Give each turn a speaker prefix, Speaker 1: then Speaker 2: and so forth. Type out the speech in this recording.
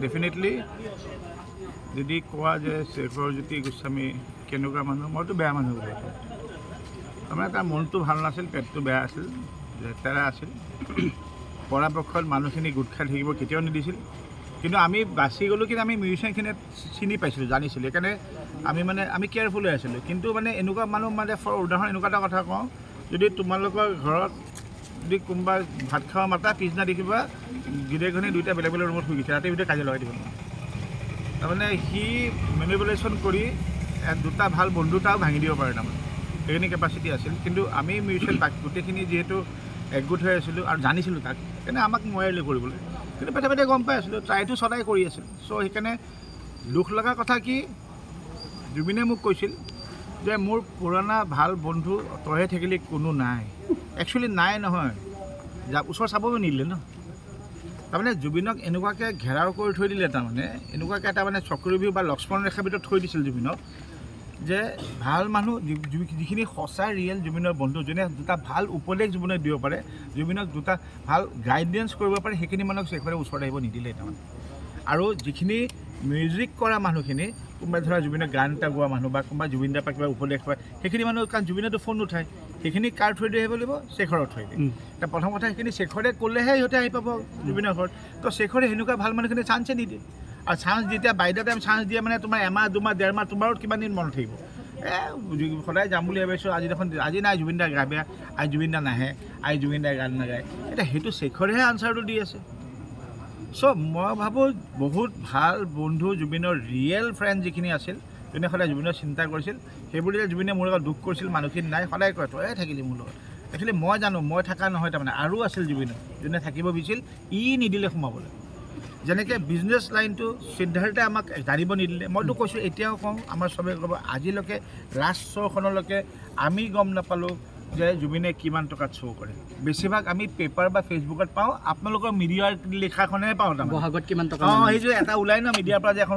Speaker 1: definitely যদি কোৱা যে শেখৰজ্যোতি গোস্বামী কেনেকুৱা মানুহ মইতো বেয়া মানুহ বুলি কওঁ তাৰমানে তাৰ মনটো ভাল নাছিল পেটটো বেয়া আছিল লেতেৰা আছিল পৰাপক্ষত মানুহখিনি গোট খাই থাকিব কেতিয়াও নিদিছিল কিন্তু আমি বাচি গ'লোঁ কিন্তু আমি মিউজিচিয়ানখিনিত চিনি পাইছিলোঁ জানিছিলোঁ সেইকাৰণে আমি কেয়াৰফুল হৈ আছিলোঁ কিন্তু মানে এনেকুৱা মানুহ মানে ফৰ উদাহৰণ এনেকুৱা এটা কথা কওঁ যদি তোমালোকৰ ঘৰত যদি কোনোবা ভাত খাব মাতা পিছদিনা দেখিবা গিৰিয়েকজনী দুইটা বেলেগ বেলেগ ৰুমত শুই গৈছে ৰাতিৰ ভিতৰত কাজিয়া লগাই দিব তাৰমানে সি মেনিপুলেশ্যন কৰি দুটা ভাল বন্ধুতাও ভাঙি দিব পাৰে তাৰমানে সেইখিনি কেপাচিটি আছিল কিন্তু আমি মিউজিচিয়ান তাক গোটেইখিনি যিহেতু একগোট হৈ আছিলোঁ আৰু জানিছিলোঁ তাক সেইকাৰণে আমাক নোৱাৰিলে কৰিবলৈ কিন্তু পেটে পেটে গম পাই আছিলোঁ ট্ৰাইটো সদায় কৰি আছিল চ' সেইকাৰণে দুখ লগা কথা কি জুবিনে মোক কৈছিল যে মোৰ পুৰণা ভাল বন্ধু তইহে থাকিলে কোনো নাই একচুৱেলি নাই নহয় ওচৰ চাবও নিদিলে ন তাৰমানে জুবিনক এনেকুৱাকৈ ঘেৰাও কৰি থৈ দিলে তাৰমানে এনেকুৱাকৈ এটা মানে চক্ৰব্যূহ বা লক্ষ্মণ ৰেখাৰ ভিতৰত থৈ দিছিল জুবিনক যে ভাল মানুহ যিখিনি সঁচাই ৰিয়েল জুবিনৰ বন্ধু যোনে দুটা ভাল উপদেশ জুবিনক দিব পাৰে জুবিনক দুটা ভাল গাইডেঞ্চ কৰিব পাৰে সেইখিনি মানুহক শেখৰে ওচৰত আহিব নিদিলে তাৰমানে আৰু যিখিনি মিউজিক কৰা মানুহখিনি কোনোবাই ধৰা জুবিনৰ গান এটা গোৱা মানুহ বা কোনোবা জুবিনদাৰ পৰা কিবা উপদেশ পায় সেইখিনি মানুহ কাৰণ জুবিনেতো ফোন নুঠায় সেইখিনি কাৰ থৈ দি আহিব লাগিব শেখৰৰ থৈ দিয়ে এতিয়া প্ৰথম কথা সেইখিনি শেখৰে ক'লেহে সিহঁতে আহি পাব জুবিনৰ ঘৰত তো শেখৰে সেনেকুৱা ভাল মানুহখিনি চান্সে নিদিয়ে আৰু চান্স যেতিয়া বাইদেউ টাইম চান্স দিয়ে মানে তোমাৰ এমাহ দুমাহ ডেৰমাহ তোমাৰো কিমান দিন মনত থাকিব সদায় যাম বুলি ভাবিছোঁ আজি দেখোন আজি নাই জুবিনদা গা বেয়া আজি জুবিনদা নাহে আজি জুবিনদাই গান নাগায় এতিয়া সেইটো শেখৰেহে আনচাৰটো দি আছে চ' মই ভাবোঁ বহুত ভাল বন্ধু জুবিনৰ ৰিয়েল ফ্ৰেণ্ড যিখিনি আছিল যোনে সদায় জুবিনৰ চিন্তা কৰিছিল সেইবোৰ যেতিয়া জুবিনে মোৰ লগত দুখ কৰিছিল মানুহখিনি নাই সদায় কয় তয়ে থাকিলি মোৰ লগত একচুৱেলি মই জানো মই থকা নহয় তাৰমানে আৰু আছিল জুবিনৰ যোনে থাকিব বিচাৰিছিল নিদিলে সোমাবলৈ যেনেকৈ বিজনেছ লাইনটো সিদ্ধাৰ্থে আমাক জানিব নিদিলে মইতো কৈছোঁ এতিয়াও কওঁ আমাৰ চবে ক'ব আজিলৈকে লাষ্ট শ্ব'খনলৈকে আমি গম নাপালোঁ যে জুবিনে কিমান টকাত শ্ব' কৰে বেছিভাগ আমি পেপাৰ বা ফেচবুকত পাওঁ আপোনালোকৰ মিডিয়াৰ লিখাখনেহে পাওঁ তাৰমানে
Speaker 2: বহাগত কিমান টকা
Speaker 1: অঁ সেই যে এটা ওলাই ন মিডিয়াৰ পৰা যে এখন